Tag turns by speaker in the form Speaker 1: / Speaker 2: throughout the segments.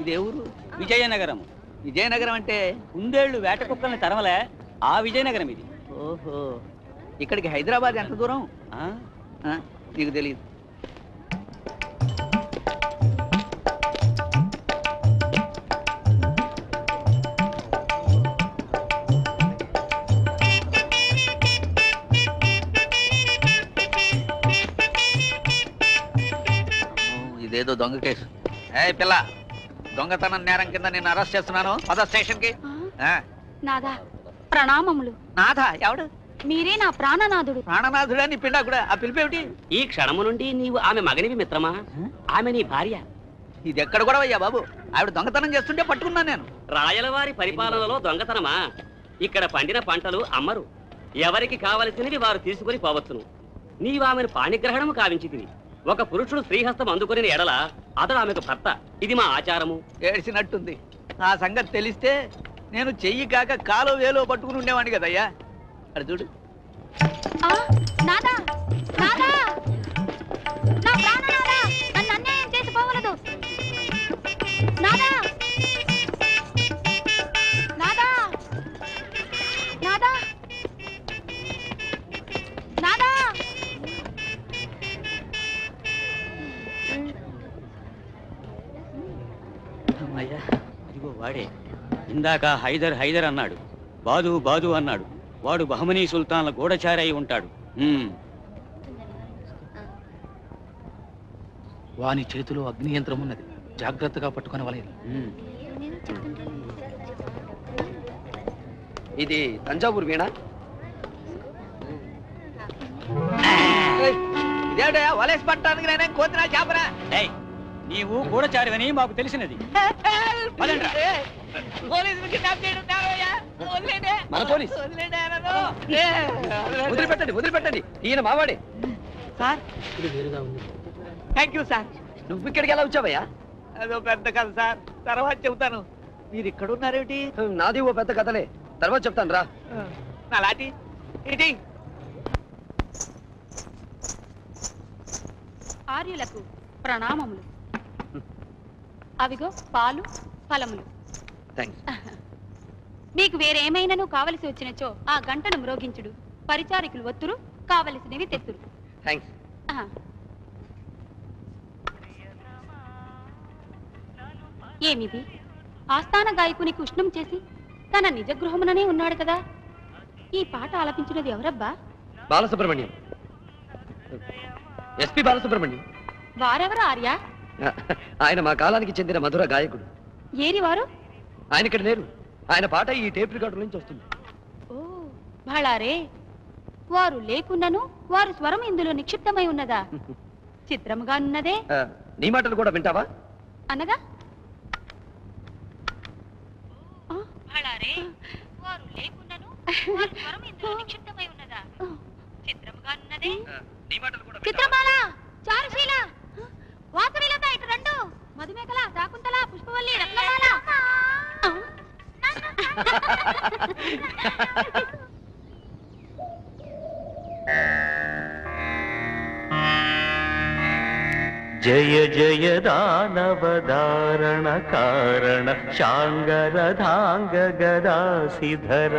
Speaker 1: ఇదే ఊరు? విజయనగరం. విజయనగరం అంటే కుందేళ్లు వేట కుక్కల్ని తరమలే ఆ విజయనగరం ఇది. ఓహో, ఇక్కడికి హైదరాబాద్ ఎంత దూరం? నీకు తెలియదు. ఇదేదో దొంగ కేసు. ఏ పిల్ల, దొంగతనం నేరం కింద నేను అరెస్ట్ చేస్తున్నాను. పద స్టేషన్ కి.
Speaker 2: నాదా ప్రణామములు.
Speaker 1: నాథా ఎవడు?
Speaker 2: మీరే నా ప్రాణనాథుడు.
Speaker 1: ప్రాణనాథుడా? నీ పిండా కూడా. ఆ పిలిపేమిటి?
Speaker 3: ఈ క్షణము నుండి నీవు ఆమె మగనివి మిత్రమా? ఆమె నీ భార్య.
Speaker 1: ఇది ఎక్కడ కూడా అయ్యా బాబు? ఆవిడ దొంగతనం చేస్తుంటే పట్టుకున్నాను నేను.
Speaker 3: రాయలవారి పరిపాలనలో దొంగతనమా? ఇక్కడ పండిన పంటలు అమ్మరు, ఎవరికి కావలసినవి వారు తీసుకుని పోవచ్చును. నీవు ఆమెను పాణిగ్రహణము కావించితివి. ఒక పురుషుడు శ్రీహస్తం అందుకుని ఎడల అతడు ఆమెకు భర్త. ఇది మా ఆచారము.
Speaker 1: ఏడ్చినట్టుంది. ఆ సంగతి తెలిస్తే నేను చెయ్యి కాక కాలో వేలో పట్టుకుని ఉండేవాడిని కదయ్యా. అది చూడు.
Speaker 2: నాదా నాదా, నా ప్రాణనాథా, నన్ను అన్యాయం చేసి పోవలదు. నాదా నాదా నాదా నాదా.
Speaker 1: అమ్మయ్యా, ఇదిగో వాడే. ఇందాక హైదర్ హైదర్ అన్నాడు, బాదు బాదు అన్నాడు. వాడు బహమనీ సుల్తాన్ల గూఢచారి అయి ఉంటాడు.
Speaker 4: వాని చేతిలో అగ్ని యంత్రం ఉన్నది, జాగ్రత్తగా పట్టుకుని వలయదు.
Speaker 5: ఇది తంజావూరు వీణ.
Speaker 1: ఇదేటయా వలేసి పట్టడానికి నేనేం కోతినా చేపరా? నీవు గూఢచారివని మాకు తెలిసినది.
Speaker 5: వదిలిపెట్టండి వదిలిపెట్టండి, ఈయన మావాడే.
Speaker 1: Sir thank you sir.
Speaker 5: నువ్వు ఇక్కడికి ఎలా వచ్చావయ్యా?
Speaker 1: అదో పెద్ద కథ సార్, తర్వాత చెబుతాను. మీరు ఇక్కడ ఉన్నారేమిటి?
Speaker 5: నాది ఓ పెద్ద కథలే, తర్వాత చెప్తాను రా.
Speaker 1: నా లాటి ఇటీ.
Speaker 2: ఆర్యులకు ప్రణామములు. అవిగో పాలు ఫలములు. మీకు వేరేమైనాను కావలసి వచ్చినచో ఆ గంటను మ్రోగించుడు. పరిచారికులు ఒత్తురు, కావలసినవి తెత్తురు. ఏమిది? ఆస్థాన గాయకునికి ఉష్ణం చేసి తన నిజ గృహముననే ఉన్నాడు కదా. ఈ పాట ఆలపించినది ఎవరబ్బా?
Speaker 5: బాలసుబ్రహ్మణ్యం, ఎస్పి బాలసుబ్రహ్మణ్యం.
Speaker 2: వారెవరు ఆర్య?
Speaker 5: ఆయన మా కాలానికి చెందిన మధుర గాయకుడు.
Speaker 2: ఏరి వారు?
Speaker 5: ఆయన ఇక్కడ లేరు. ఆయన పాట ఈ టేప్ రికార్డు నుంచి వస్తుంది.
Speaker 2: ఓ భళారే, వారు లేకున్నను వారు స్వరం ఇందులో నిక్షిప్తమై ఉన్నదా? చిత్రముగా ఉన్నదే.
Speaker 5: నీ మాటలు కూడా వింటావా?
Speaker 2: అనగా భళారే, వారు లేకున్నను వారు స్వరం ఇందులో నిక్షిప్తమై ఉన్నదా? చిత్రముగా ఉన్నదే. చిత్రమాల, చారుశీల, వాసవిలత, ఇటు రెండు. మధుమేకల, శాకుంతల, పుష్పవల్లి, రత్నమాల.
Speaker 6: జయ జయ దానవదారణ కారణ శాంగరధాంగ గదాసిధర.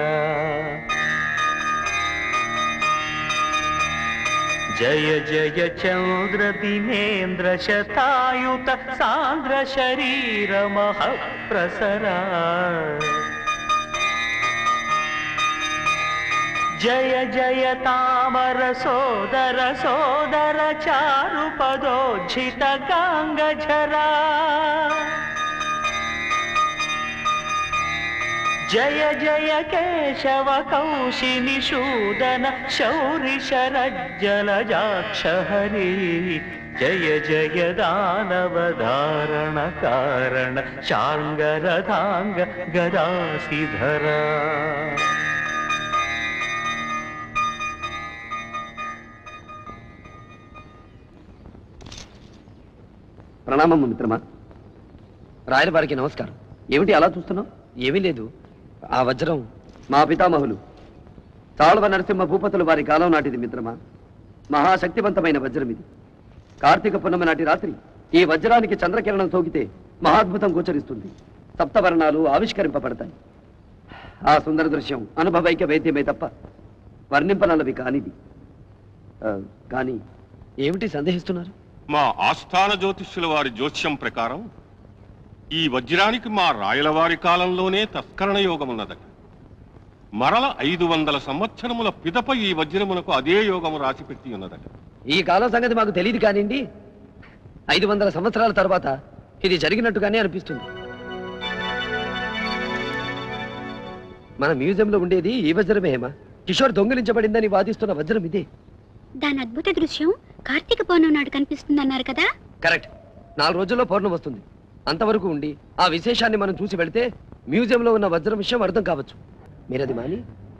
Speaker 6: జయ జయ చంద్ర దినేంద్ర శతాయుత సాంద్ర శరీర మహప్రసరా. జయ జయ తామర సోదర సోదర చారు పదోజ్జిత గాంగఝరా. జయ జయ కేశవ కౌశిని శూదన శౌరి శరజ్జలజాక్ష హరి. జయ జయ దానవధారణ కారణ శాంగరధాంగ గదాసిధర.
Speaker 5: ప్రణామం మిత్రమా. రాయల వారికి నమస్కారం. ఏమిటి అలా చూస్తున్నావు? ఏమీ లేదు. ఆ వజ్రం మా పితామహులు తాళవ నరసింహ భూపతులు వారి కాలం నాటిది మిత్రమా. మహాశక్తివంతమైన వజ్రం ఇది. కార్తీక పున్నమి నాటి రాత్రి ఈ వజ్రానికి చంద్రకిరణం సోకితే మహాద్భుతం గోచరిస్తుంది. సప్తవర్ణాలు ఆవిష్కరింపబడతాయి. ఆ సుందర దృశ్యం అనుభవైక వేద్యమే తప్ప వర్ణింపనలవి కానిది. కానీ ఏమిటి సందేహిస్తున్నారు?
Speaker 7: మా ఆస్థాన జ్యోతిష్యుల వారి జ్యోతిష్యం ప్రకారం ఈ వజ్రానికి మా రాయల వారి కాలంలోనే తస్కరణ యోగం ఉన్నదట. మరల 500 సంవత్సరముల పిదప ఈ వజ్రమునకు అదే యోగము రాసిపెట్టి ఉన్నదట.
Speaker 5: ఈ కాలం సంగతి మాకు తెలియదు కానివ్వండి, 500 సంవత్సరాల తర్వాత ఇది జరిగినట్టుగానే అనిపిస్తుంది. మన మ్యూజియంలో ఉండేది ఈ వజ్రమే హేమ. కిషోర్ దొంగిలించబడిందని వాదిస్తున్న వజ్రం ఇదే.
Speaker 8: దాని అద్భుత దృశ్యం కార్తీక పౌర్ణమి నాడు కనిపిస్తుంది అన్నారు కదా?
Speaker 5: కరెక్ట్. 4 రోజుల్లో పౌర్ణం వస్తుంది. అంతవరకు ఉండి ఆ విశేషాన్ని మనం చూసి వెళితే మ్యూజియంలో ఉన్న వజ్రం విషయం అర్థం కావచ్చు. మీరది మాని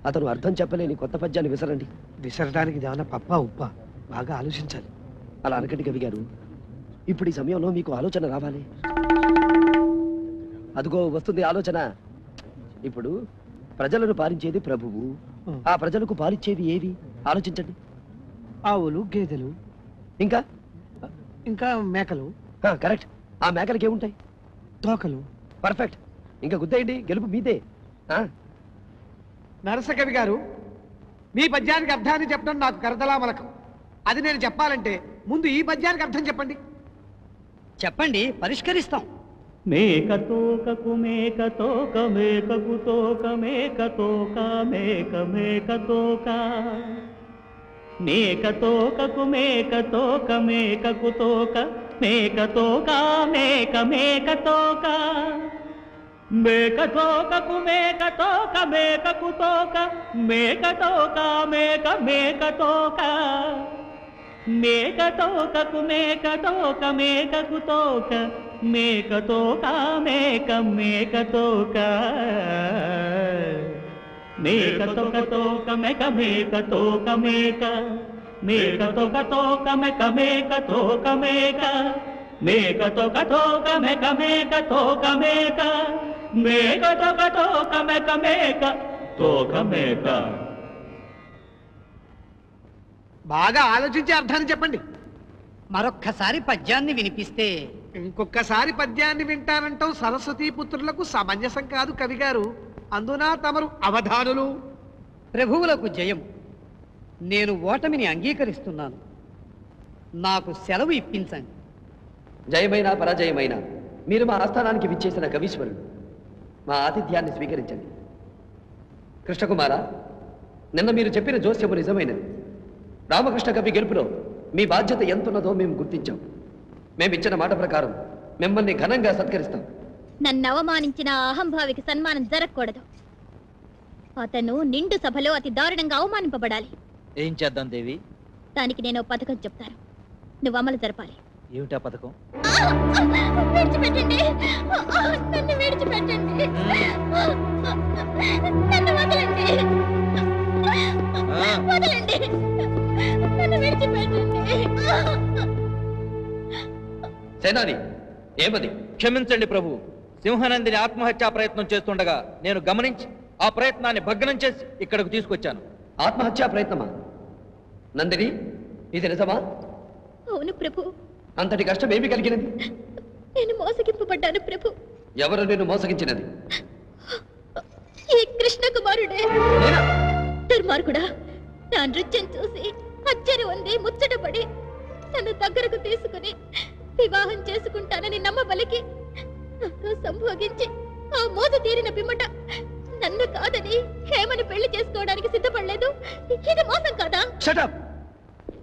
Speaker 5: అతను అర్థం చెప్పలేని కొత్త పద్యాన్ని విసరండి.
Speaker 9: విసరడానికి ఏమైనా పప్ప ఉప్ప? బాగా ఆలోచించాలి.
Speaker 5: అలా అనకండి కవి గారు. ఇప్పుడు ఈ సమయంలో మీకు ఆలోచన రావాలి. అదిగో వస్తుంది ఆలోచన. ఇప్పుడు ప్రజలను పాలించేది ప్రభువు. ఆ ప్రజలకు పాలిచ్చేవి ఏవి ఆలోచించండి.
Speaker 9: ఆవులు, గేదెలు,
Speaker 5: ఇంకా
Speaker 9: ఇంకా మేకలు.
Speaker 5: కరెక్ట్. ఆ మేకలకి ఏముంటాయి?
Speaker 9: తోకలు.
Speaker 5: పర్ఫెక్ట్. ఇంకా గుద్దేయండి, గెలుపు మీదే.
Speaker 9: నరసకవి గారు, మీ పద్యానికి అర్థాన్ని చెప్పడం నాకు కరతలామలకం. అది నేను చెప్పాలంటే ముందు ఈ పద్యానికి అర్థం చెప్పండి.
Speaker 1: చెప్పండి, పరిష్కరిస్తాం.
Speaker 6: మేకతోకకు మేకతోక మేకకు తోక మేకతోక మేక మేకతోక మేకతోకకు మేకతోక మేకకు తోక మేకతోక మేక మేకతోక మేకతోకకు మేకతోక మేకకు తోక మేకతోక మేక మేకతోక మేకతోకకు మేకతోక మేకకు తోక మేకతోక మేక మేకతోక మేకతోక తోక మేక మేకతోక మేక మేకతోక తోక మేక మేకతోక మేక మేకతోక తోక మేక మేకతోక మేక మేకతోక తోక మేక మేక తోక మేక.
Speaker 9: బాగా ఆలోచించి అర్థాన్ని చెప్పండి.
Speaker 1: మరొక్కసారి పద్యాన్ని వినిపిస్తే?
Speaker 9: ఇంకొకసారి పద్యాన్ని వింటానంటాం సరస్వతీ పుత్రులకు సమంజసం కాదు కవి గారు. అందున తమరు అవధానులు.
Speaker 1: ప్రభువులకు జయం. నేను ఓటమిని అంగీకరిస్తున్నాను. నాకు సెలవు ఇప్పించండి.
Speaker 5: జయమైనా పరాజయమైనా మీరు మా ఆస్థానానికి విచ్చేసిన కవీశ్వరుడు. మా ఆతిథ్యాన్ని స్వీకరించండి. కృష్ణకుమార, నిన్న మీరు చెప్పిన జోస్యము నిజమైనది. రామకృష్ణ కవి గెలుపులో మీ బాధ్యత ఎంతున్నదో మేము గుర్తించాం. మేమిచ్చిన మాట ప్రకారం మిమ్మల్ని ఘనంగా సత్కరిస్తాం.
Speaker 8: నన్ను అవమానించిన అహంభావికి సన్మానం జరగకూడదు. అతను నిండు సభలో అతి దారుణంగా అవమానింపబడాలి.
Speaker 4: ఏం చేద్దాం దేవి?
Speaker 8: దానికి నేను పథకం చెప్తాను, నువ్వు అమలు జరపాలి.
Speaker 4: ఏమిటా పథకం?
Speaker 8: విడిచిపెట్టండి, నన్ను విడిచిపెట్టండి, నన్ను వదలండి, వదలండి, నన్ను విడిచిపెట్టండి.
Speaker 5: సేనాని, ఏమది?
Speaker 4: క్షమించండి ప్రభు. సింహనందిని ఆత్మహత్యా ప్రయత్నం చేస్తుండగా నేను గమనించి ఆ ప్రయత్నాన్ని భగ్నం చేసి ఇక్కడకు తీసుకొచ్చాను.
Speaker 5: ఆత్మహత్యా ప్రయత్నమా? నందిని, ఇది నిజమా?
Speaker 8: అవును ప్రభు.
Speaker 5: అంతటి కష్టం ఏమి కలిగినది?
Speaker 8: నేను మోసగింపబడ్డాను ప్రభు.
Speaker 5: ఎవరు నిన్ను మోసగించినది?
Speaker 8: ఈ కృష్ణ కుమారుడే. దుర్మార్గుడా, నా నృత్యం చూసి ఆశ్చర్యం ఉంది, ముచ్చటపడి నన్ను దగ్గరకు తీసుకుని వివాహం చేసుకుంటానని నమ్మబలికి నాతో సంభోగించి ఆ మోస తీరిన పిమ్మట నన్ను కాదని హేమను పెళ్లి చేసుకోవడానికి సిద్ధపడలేదు. ఇది మోసం కాదా?
Speaker 5: Shut up.